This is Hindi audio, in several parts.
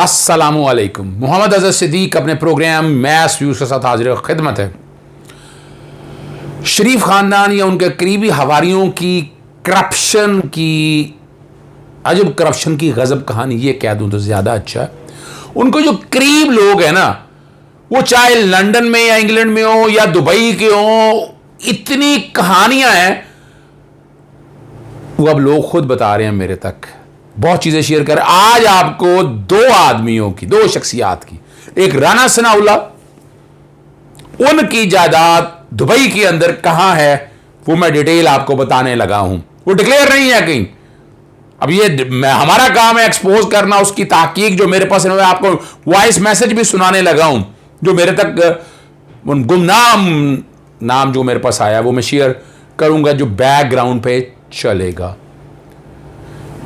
अस्सलामुअलैकुम। मोहम्मद अज़हर सिद्दीक अपने प्रोग्राम मैस व्यूज़ के साथ हाजिर खिदमत है। शरीफ ख़ानदान या उनके करीबी हवारियों की करप्शन की अजब करप्शन की गज़ब कहानी ये कह दूँ तो ज़्यादा अच्छा है। उनको जो करीब लोग हैं ना, वो चाहे लंदन में या इंग्लैंड में हो या दुबई के हो, इतनी कहानियां हैं। वो अब लोग खुद बता रहे हैं मेरे तक, बहुत चीजें शेयर कर। आज आपको दो आदमियों की, दो शख्सियात की, एक राना सनाउल्लाह, उनकी जायदाद दुबई के अंदर कहां है वो मैं डिटेल आपको बताने लगा हूं। वो डिक्लेयर नहीं है कहीं। अब ये हमारा काम है एक्सपोज करना, उसकी ताकीक जो मेरे पास है। मैं आपको वॉइस मैसेज भी सुनाने लगा हूं जो मेरे तक गुमनाम नाम जो मेरे पास आया वो मैं शेयर करूंगा, जो बैकग्राउंड पे चलेगा।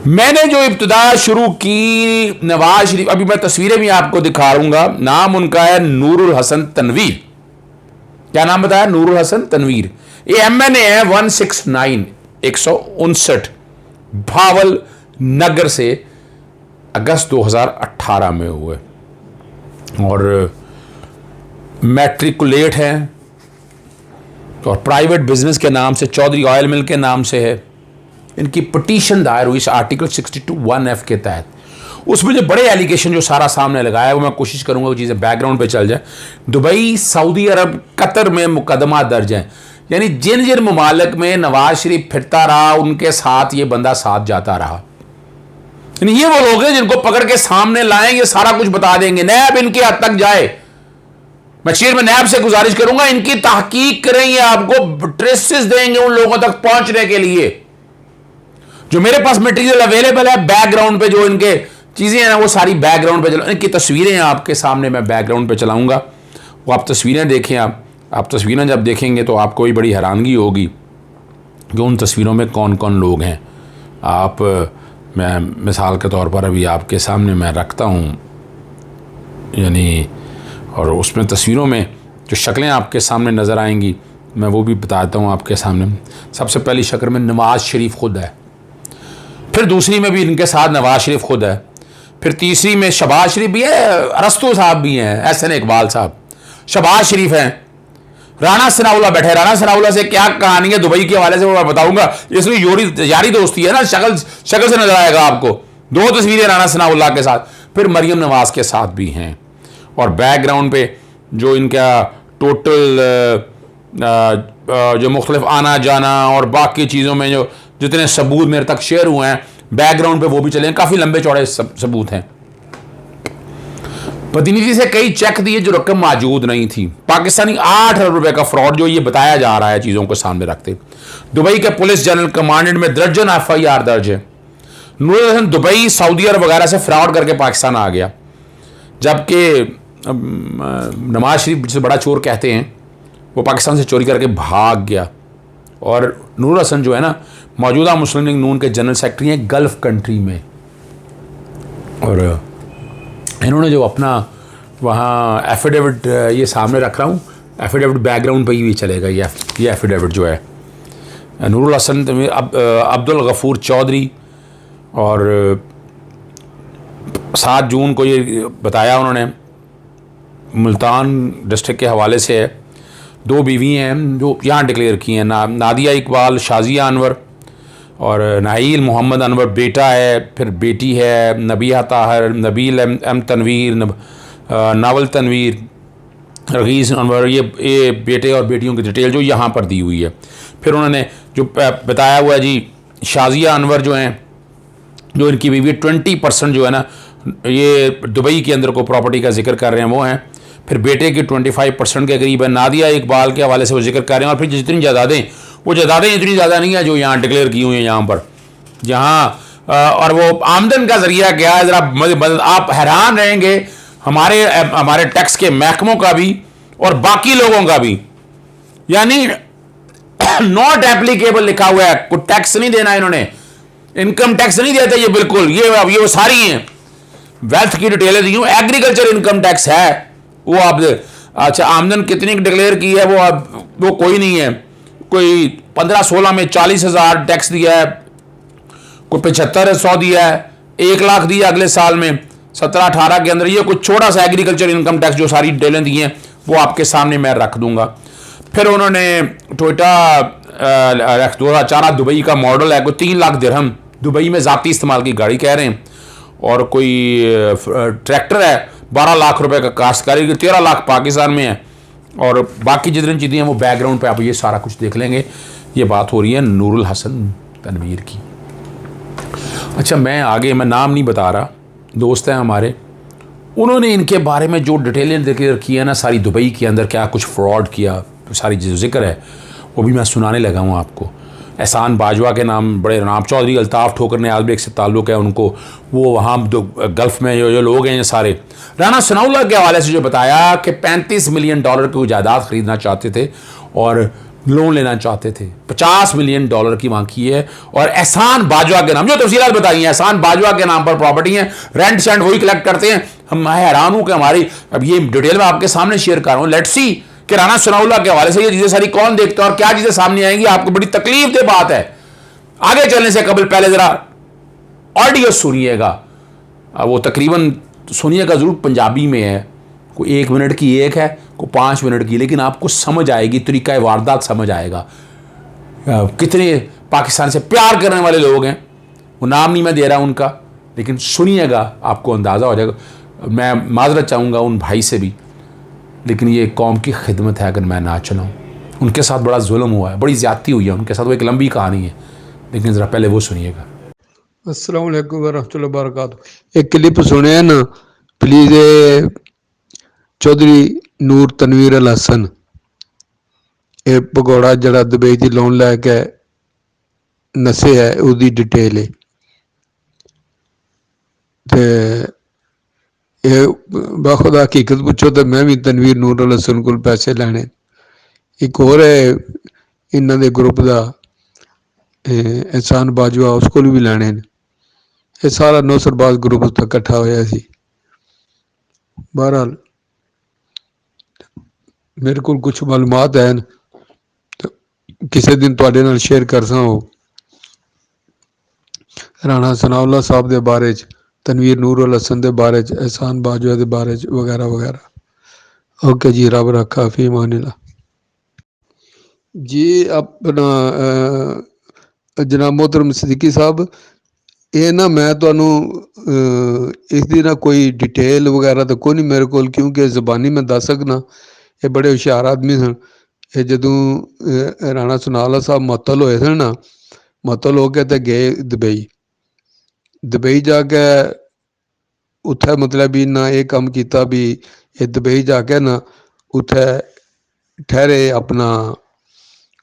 मैंने जो इब्तिदा शुरू की नवाज शरीफ, अभी मैं तस्वीरें भी आपको दिखाऊंगा। नाम उनका है नूरुल हसन तनवीर। क्या नाम बताया? नूरुल हसन तनवीर। ये MNA है 169 159 भावल नगर से अगस्त 2018 में हुए और मैट्रिकुलेट है और प्राइवेट बिजनेस के नाम से, चौधरी ऑयल मिल के नाम से है। इनकी पिटीशन दायर हुई इस आर्टिकल 62(1)(f) के तहत। उसमें जो बड़े एलिगेशन जो सारा सामने लगाया वो मैं कोशिश करूंगा वो चीज़ें बैकग्राउंड पे चल जाए। दुबई, सऊदी अरब, कतर में मुकदमा दर्ज है। यानी जिन जिन ममालिक में नवाज शरीफ फिरता रहा उनके साथ ये बंदा साथ जाता रहा। यानी ये वो लोग हैं जिनको पकड़ के सामने लाएंगे, सारा कुछ बता देंगे। नैब इनके हद तक जाए। मैं चेयरमैन नैब से गुजारिश करूंगा इनकी तहकीक करेंगे, आपको ट्रेसेस देंगे उन लोगों तक पहुंचने के लिए। जो मेरे पास मटेरियल अवेलेबल है बैकग्राउंड पे, जो इनके चीजें हैं ना वो सारी बैकग्राउंड पे चला। इनकी तस्वीरें आपके सामने मैं बैकग्राउंड पे चलाऊंगा, वो आप तस्वीरें देखें। आप तस्वीरें जब देखेंगे तो आपको भी बड़ी हैरानगी होगी कि उन तस्वीरों में कौन कौन लोग हैं। आप, मैं मिसाल के तौर पर अभी आपके सामने मैं रखता हूँ, यानी और उसमें तस्वीरों में जो शक्लें आपके सामने नज़र आएंगी मैं वो भी बताता हूँ आपके सामने। सबसे पहली शक्ल में नवाज शरीफ खुद है, फिर दूसरी में भी इनके साथ नवाज शरीफ खुद है, फिर तीसरी में शहबाज शरीफ भी है, अरस्तु साहब भी हैं, SN इकबाल साहब, शहबाज शरीफ हैं, राना सनाउल्लाह बैठे। राना सनाउल्लाह से क्या कहानी है दुबई के हवाले से वो मैं बताऊंगा। इसमें यारी दोस्ती है ना, शक्ल से नजर आएगा आपको। दो तस्वीरें राना सनाउल्लाह के साथ, फिर मरियम नवाज के साथ भी हैं। और बैकग्राउंड पे जो इनका टोटल जो मुख्तलिफ आना जाना और बाकी चीज़ों में जो जितने सबूत मेरे तक शेयर हुए हैं बैकग्राउंड पे वो भी चले। काफ़ी लंबे चौड़े सबूत हैं। प्रतिनिधि से कई चेक दिए जो रकम मौजूद नहीं थी। पाकिस्तानी 8 अरब रुपए का फ्रॉड जो ये बताया जा रहा है चीज़ों को सामने रखते। दुबई के पुलिस जनरल कमांडेंट में दर्जन FIR दर्ज है। नूरुल हसन दुबई, सऊदी अरब वगैरह से फ्रॉड करके पाकिस्तान आ गया, जबकि नवाज शरीफ जिसे बड़ा चोर कहते हैं वो पाकिस्तान से चोरी करके भाग गया। और नूरुल हसन जो है ना मौजूदा मुस्लिम लीग नून के जनरल सेक्रेटरी हैं गल्फ कंट्री में। और इन्होंने जो अपना वहाँ एफिडेविट ये सामने रख रहा हूँ, एफिडेविट बैकग्राउंड पर ही चलेगा। ये एफिडेविट जो है नूरुल हसन अब्दुल गफूर चौधरी, और 7 जून को ये बताया उन्होंने, मुल्तान डिस्ट्रिक्ट के हवाले से है। 2 बीवी हैं जो यहाँ डिक्लेयर की हैं, नादिया इकबाल, शाजिया अनवर और नाइल मोहम्मद अनवर बेटा है, फिर बेटी है नबिया ताहर, नबील एम तनवीर, नावल तनवीर, रगीज़ अनवर। ये बेटे और बेटियों की डिटेल जो यहाँ पर दी हुई है। फिर उन्होंने जो बताया हुआ है जी, शाजिया अनवर जो हैं, जो इनकी बीवी 20% जो है ना ये दुबई के अंदर को प्रॉपर्टी का जिक्र कर रहे हैं वो हैं। फिर बेटे की 25% के करीब है। नादिया इकबाल के हवाले से वो जिक्र कर रहे हैं। और फिर जितनी जायदादें, वो जायदादें इतनी ज़्यादा नहीं है जो यहाँ डिक्लेयर की हुई हैं यहाँ पर, जहाँ और वो आमदन का जरिया क्या है ज़रा आप हैरान रहेंगे। हमारे टैक्स के महकमों का भी और बाकी लोगों का भी, यानी नॉट एप्लीकेबल लिखा हुआ है। कोई टैक्स नहीं देना इन्होंने, इनकम टैक्स नहीं देते ये बिल्कुल। ये वो सारी हैं वेल्थ की डिटेलें दी हूँ। एग्रीकल्चर इनकम टैक्स है वो आप, अच्छा आमदन कितनी डिक्लेयर की है वो कोई नहीं है। कोई 15-16 में 40,000 टैक्स दिया है, कोई 7500 दिया है, 1 लाख दिया अगले साल में, 17-18 के अंदर ये कुछ छोटा सा एग्रीकल्चर इनकम टैक्स जो सारी डिटेलें दी हैं वो आपके सामने मैं रख दूंगा। फिर उन्होंने टोयोटा 2014 दुबई का मॉडल है, कोई 3 लाख दिरहम दुबई में ज़ाती इस्तेमाल की गाड़ी कह रहे हैं, और कोई ट्रैक्टर है 12 लाख रुपए का काश्तकारी, 13 लाख पाकिस्तान में है, और बाकी जितनी चीज़ें हैं वो बैकग्राउंड पे आप ये सारा कुछ देख लेंगे। ये बात हो रही है नूरुल हसन तनवीर की। अच्छा, मैं आगे मैं नाम नहीं बता रहा, दोस्त हैं हमारे, उन्होंने इनके बारे में जो डिटेलें जिक्र की है ना सारी, दुबई के अंदर क्या कुछ फ्रॉड किया, सारी जो जिक्र है वो भी मैं सुनाने लगा हूँ आपको। एहसान बाजवा के नाम बड़े नाम, चौधरी अल्ताफ़ ठोकर ने आलबेग से ताल्लुक़ है उनको, वो वहाँ जो गल्फ़ में जो लोग हैं ये सारे। राना सनाउल्लाह के हवाले से जो बताया कि $35 मिलियन की जायदाद ख़रीदना चाहते थे और लोन लेना चाहते थे, $50 मिलियन की मांगी है, और एहसान बाजवा के नाम जो तफसीलात बताई हैं, एहसान बाजवा के नाम पर प्रॉपर्टी है, रेंट शेंट वही कलेक्ट करते हैं। हम हैरान हूँ कि हमारी, अब ये डिटेल में आपके सामने शेयर कर रहा हूँ, लेट्स सी कि राना सनाउल्लाह के हवाले से ये चीज़ें सारी कौन देखता है और क्या चीज़ें सामने आएंगी। आपको बड़ी तकलीफ दे बात है। आगे चलने से कबल पहले ज़रा ऑडियो सुनिएगा, वो तकरीबन सुनिएगा ज़रूर, पंजाबी में है, कोई 1 मिनट की एक है, कोई 5 मिनट की, लेकिन आपको समझ आएगी, तरीक़ा वारदात समझ आएगा। कितने पाकिस्तान से प्यार करने वाले लोग हैं, वो नाम नहीं मैं दे रहा उनका, लेकिन सुनिएगा आपको अंदाज़ा हो जाएगा। मैं माजरत चाहूँगा उन भाई से भी, लेकिन ये कौम की खिदमत है, अगर मैं ना चलाऊँ। उनके साथ बड़ा जुल्म हुआ है, बड़ी ज़्यादती हुई है उनके साथ, वो एक लंबी कहानी है, लेकिन ज़रा पहले वो सुनिएगा। अस्सलाम वालेकुम वरहमतुल्लाहि वबरकातुहू। एक क्लिप सुने ना प्लीज़, ये चौधरी नूर तनवीर अल हसन, ये भगौड़ा जड़ा दुबई की लोन लैके नसे है, उसकी डिटेल है। तो ये बाखुदा हकीकत पुछो तो मैं भी तनवीर नूर अल हसन को पैसे लैने। एक होर है इन्हों के ग्रुप का एहसान बाजवा, उस को भी लैने। ये सारा नौसरबाज ग्रुप उत्थे इकट्ठा होया सी। बहरहाल मेरे को कुछ मालूमात हैं तो किसी दिन तुहाडे नाल शेयर कर सा। राणा सनाउल्लाह साहब के बारे च, तनवीर नूर अल हसन के बारे च, एहसान बाजवा के बारे च वगैरह वगैरह। ओके जी, रब रखा फी मानिल्लाह जी। अपना जनाब मोहतरम सिद्दीकी साहब, ये ना मैं तुहानू इसकी ना कोई डिटेल वगैरह तो कोई नहीं मेरे को, क्योंकि जबानी मैं दस सकना। ये बड़े हुशियार आदमी सन। ये जदों राणा सनाउल्लाह साहब मुअत्तल होए सन ना, मुअत्तल हो के तो गए दुबई। दुबई जाके उत्थे मतलब भी ना ये काम किया भी, ये दुबई जाके ना उत्थे ठहरे अपना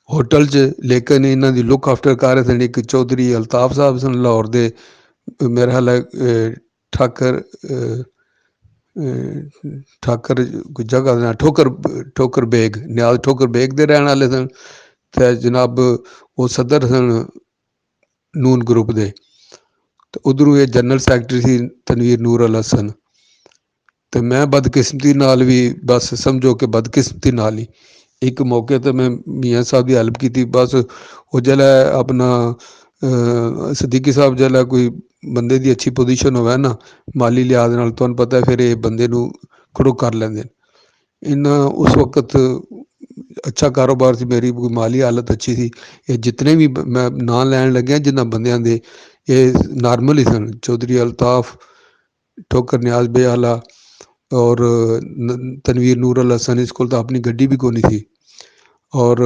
होटल च, लेकिन इन्हों की लुक आफ्टर कर रहे थे एक चौधरी अल्ताफ साहब सन लाहौर के, मेरा ख्याल है ठाकर ठाकर कोई जगह ना, ठोकर बेग, न्याज ठोकर बेग के रहने वाले सन। तो जनाब वो सदर सन नून ग्रुप के। तो उधरों ये जनरल सैकटरी सी तनवीर नूर अल हसन। तो मैं बदकिस्मती नाल भी, बस समझो कि बदकिस्मती नाल ही एक मौके तो मैं मियाँ साहब की हेल्प की थी। बस वो जला अपना सिद्दीकी साहब जला कोई बंदे की अच्छी पोजीशन होवे ना माली लिहाज नाल, तुहानूं पता है फिर ये बंदे नूं खड़ो कर लेंदे। इन्ना उस वक्त अच्छा कारोबार सी, मेरी माली हालत अच्छी थी। ये जितने भी मैं नाम लैन लग्या जिन्होंने बंदियां दे, ये नॉर्मल ही सन। चौधरी अल्ताफ, ठोकर न्याज बेआला और तनवीर नूर अल हसन, इसको तो अपनी गड्डी भी कोनी थी। और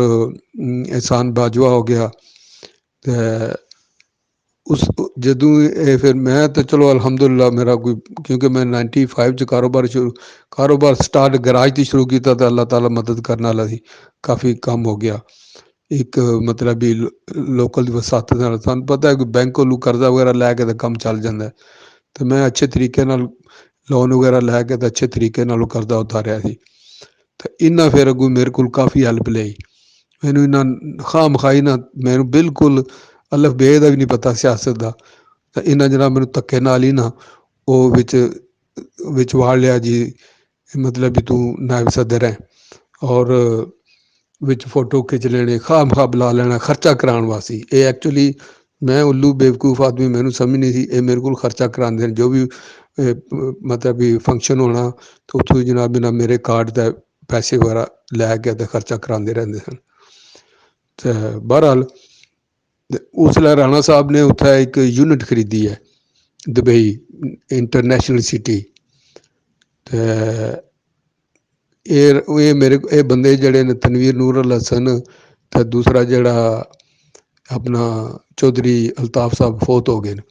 एहसान बाजवा हो गया। तो उस जदों ये फिर मैं तो चलो अलहमदुलिल्लाह मेरा कोई, क्योंकि मैं 95 च कारोबार स्टार्ट गराज तो शुरू किया तो अल्लाह ताला मदद करने वाला थी, काफ़ी कम हो गया। एक मतलब भी लोकल वसात सानू पता है कि बैंक को कर्जा वगैरह लैके तो काम चल जाता है। तो मैं अच्छे तरीके नाल लोन वगैरह लैके तो अच्छे तरीके नाल कर्जा उतारिया सी। तो इन्हें फिर अगू मेरे को काफ़ी हैल्प ली। मैनू इन्हें खाम खाई ना, मैनू बिल्कुल अलफ बे का भी नहीं पता सियासत का। तो इन्हें जनाब मैनू धक्के नाल ही ना वो विच वाड़ लिया जी, मतलब भी तू नायब सदर है, और विच फोटो खिंच लेने, खाम खा बुला लेना खर्चा कराने वास्ते। ये एक्चुअली मैं उल्लू बेवकूफ़ आदमी, मैनू समझ नहीं सी ये मेरे को खर्चा कराते हैं। जो भी मतलब भी फंक्शन होना तो उत्थों जनाब बिना मेरे कार्ड का पैसे वगैरह लैके ते खर्चा कराते रहते सन। तो बहरहाल उसलै राणा साहब ने उत्थै एक यूनिट खरीदी है दुबई इंटरनेशनल सिटी। ते ये मेरे ये बंदे जड़े न तनवीर नूर अल हसन ते दूसरा जड़ा अपना चौधरी अल्ताफ साहब फोत हो गए न,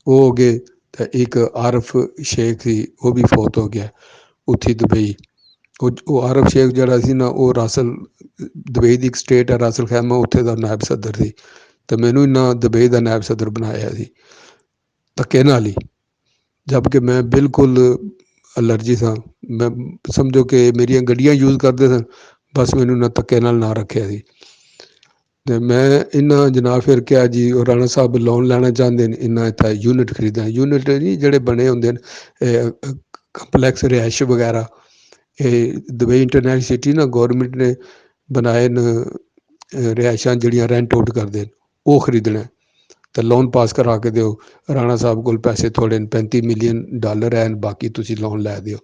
वो हो गए। तो एक आरफ शेख थी वो भी फोत हो गया उत्थी दुबई। वो आरफ शेख जड़ा सी ना वो रासल दुबई की एक स्टेट है रासल खैमा उत्थे दा नायब सदर सी। तो मैनू इन्ना दुबई का नायब सदर बनाया सी धक्के नाल ही, जबकि मैं बिल्कुल अलर्जी था। मैं समझो कि मेरिया गड्डियां यूज़ करते सन, बस मैनू ना धक्के नाल ना रखिया सी। ते मैं इन्ना जनाब फिर क्या जी और राणा साहब लोन लैना चाहते हैं, इन्ना इतना यूनिट खरीदा। यूनिट नहीं जड़े बने होंगे कंपलैक्स रिहायश वगैरह, ये दुबई इंटरनेशनल सिटी ना गौरमेंट ने बनाए न रिहायशा जड़ियाँ रेंट आउट करते हैं, वो खरीदना। तो लोन पास करा के दो। राणा साहब को पैसे थोड़े $35 मिलियन है, बाकी तुसी लोन लै दो।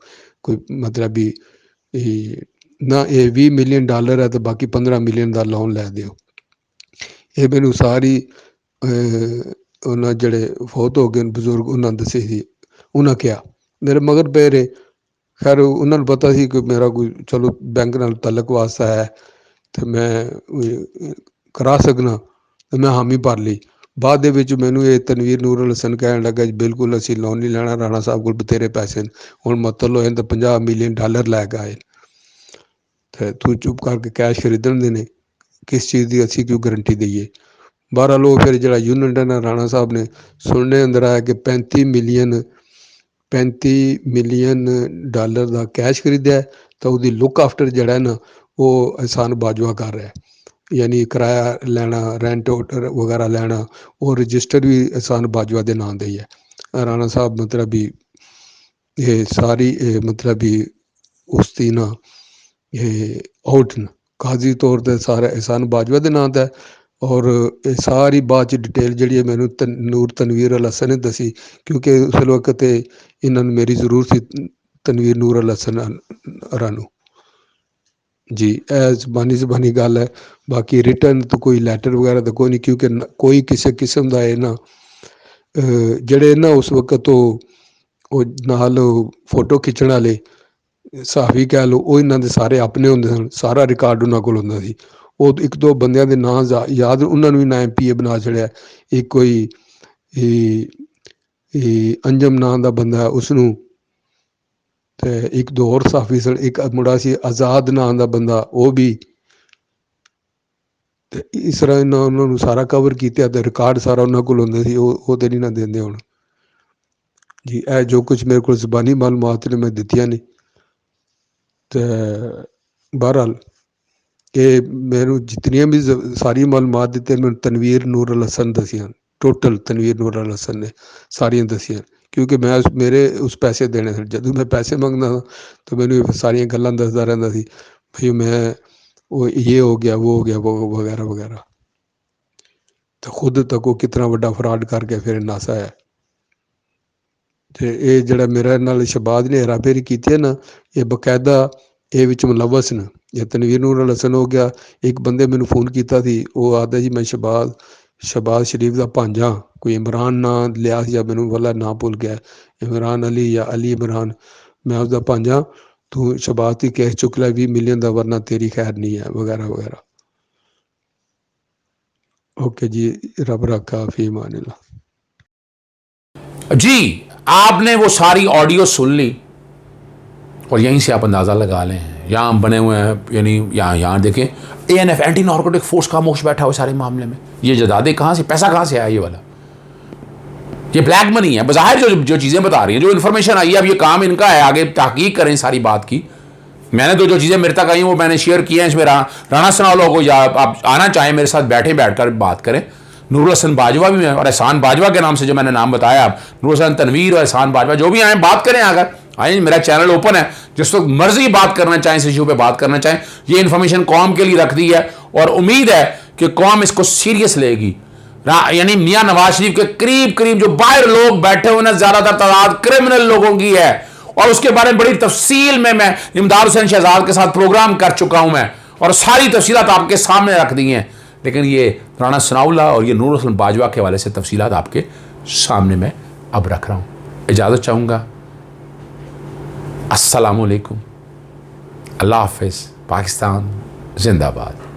कोई मतलब भी ना ये $20 मिलियन है तो बाकी $15 मिलियन का लोन लै दो। ये मैनू सारी उन्होंने जड़े फौत हो गए बजुर्ग उन्होंने दसे सी, उन्हें क्या मेरे मगर पे रहे। खैर उन्होंने पता सी कि मेरा कोई चलो बैंक नाल तलक वास्ता है तो मैं करा सकना, तो मैं हामी भर ली। बाद दे विच मैनू ये तनवीर नूर अल हसन कहन लगा जी बिल्कुल असीं लोन नहीं लैना, राणा साहब कोल बथेरे पैसे न, हुण मतलब होए तो $50 मिलियन लैके आए तो तू चुप करके कैश खरीदण देने, किस चीज़ की असीं क्यों गारंटी दईए। बहरहाल वो फिर जड़ा यूनिट है ना राणा साहब ने सुनने अंदर आया कि $35 मिलियन का कैश खरीदा है। तो उसकी लुक आफ्टर जड़ा है ना वो एहसान बाजवा कर रहा है, यानी किराया लैना रेंट वगैरह लैना, वो रजिस्टर भी एहसान बाजवा के नाम दे है। राणा साहब मतलब भी ये सारी मतलब भी उसकी ना ये आउट न काजी तौर पर सारा एहसान बाजवा के नाम है। और ये सारी बात च डिटेल जी है मैनू नूर तनवीर अल हसन ने दसी, क्योंकि उस वक्त इन्होंने मेरी जरूरत थी तनवीर नूर अल हसन रानू जी। जबानी गल है, बाकी रिटर्न तो कोई लैटर वगैरह तो कोई नहीं, क्योंकि कोई किसी किस्म का है ना जड़े ना उस वक्त तो नाल फोटो खिच्चण वाले सहाफी कह लो वो इन्हों के सारे अपने होंगे सन, सारा रिकॉर्ड उन्होंने कोल होंदा सी। वो एक दो बंदियां के नाम याद उन्होंने भी ना MPA बना छड़िया। एक कोई अंजम नाम का बंदा उसनू, ते एक दो होर सहाफी सन, एक मुंडा सी आज़ाद नाम का बंदा वो भी। ते इस तरह इन्होंने उन्होंने सारा कवर किया तो रिकॉर्ड सारा उन्होंने कोल होंदा सी, वो तो नहीं ना देंदे हुण जी। जो कुछ मेरे को जबानी मालूमात ने मैं दित्तियां नहीं। तो बहरहाल ये मैनू जितनियां भी सारी मालूमात दित्तियां मैनू तनवीर नूर अल हसन दसियां, टोटल तनवीर नूर अल हसन ने सारियां दसियां, क्योंकि मैं मेरे उस पैसे देने थे। जदों मैं पैसे मंगदा था तो मैनू सारियां गल्लां दसदा रहिंदा सी भाई मैं वो ये हो गया वो हो गया वो वगैरह वगैरह। तो खुद तक वो कितना बड़ा फ्रॉड करके फिर नासा है। तो ये जड़ा मेरे नाल शहबाज ने हेरा फेरी की है ना, ये बकायदा ये विच मुलवस न। या तनवीर नूर अल हसन हो गया, एक बंदे मैनू फोन किया थी, वो आता जी मैं शहबाज शरीफ का भांजा, कोई इमरान ना लिया या मैनू वाला ना भुल गया, इमरान अली या अली इमरान, मैं उसका भांजा, तू शहबाज की केस चुक लिया $20 मिलियन का, वरना तेरी खैर नहीं है वगैरह वगैरह। ओके जी, रब रखा फी मानिल्लाह। जी आपने वो सारी ऑडियो सुन ली और यहीं से आप अंदाज़ा लगा लें यहाँ हम बने हुए हैं, यानी यहाँ देखें ANF एंटी नार्कोटिक फोर्स खामोश बैठा हुआ सारे मामले में। ये जदादे कहाँ से, पैसा कहाँ से आया, ये वाला ये ब्लैक मनी है बज़ाहिर। जो चीज़ें बता रही हैं, जो इन्फॉर्मेशन आई है, अब ये काम इनका है, आगे तहकीक करें सारी बात की। मैंने तो जो चीज़ें मेरे तक आई वो मैंने शेयर की हैं। इसमें राणा सना लोगों या आप आना चाहें मेरे साथ बैठकर बात करें। नूरुल हसन बाजवा भी हैं और एहसान बाजवा के नाम से जो मैंने नाम बताया, आप नूरुल हसन तनवीर और एहसान बाजवा जो भी आए बात करें, आकर आए, मेरा चैनल ओपन है, जिस वक्त मर्जी बात करना चाहें, इस इशू पे बात करना चाहें। ये इन्फॉर्मेशन कौम के लिए रख दी है और उम्मीद है कि कौम इसको सीरियस लेगी। यानी मियां नवाज शरीफ के करीब करीब जो बाहर लोग बैठे हुए हैं, ज्यादातर तादाद क्रिमिनल लोगों की है, और उसके बारे में बड़ी तफसील में मैं इमदाद हुसैन शहजाद के साथ प्रोग्राम कर चुका हूं मैं, और सारी तफसीलात आपके सामने रख दी हैं। लेकिन ये राणा सनाउल्लाह और ये नूर हसन बाजवा के हवाले से तफसीलात आपके सामने मैं अब रख रहा हूं। इजाज़त चाहूँगा। अस्सलामुअलैकुम, अल्लाह हाफिज़, पाकिस्तान जिंदाबाद।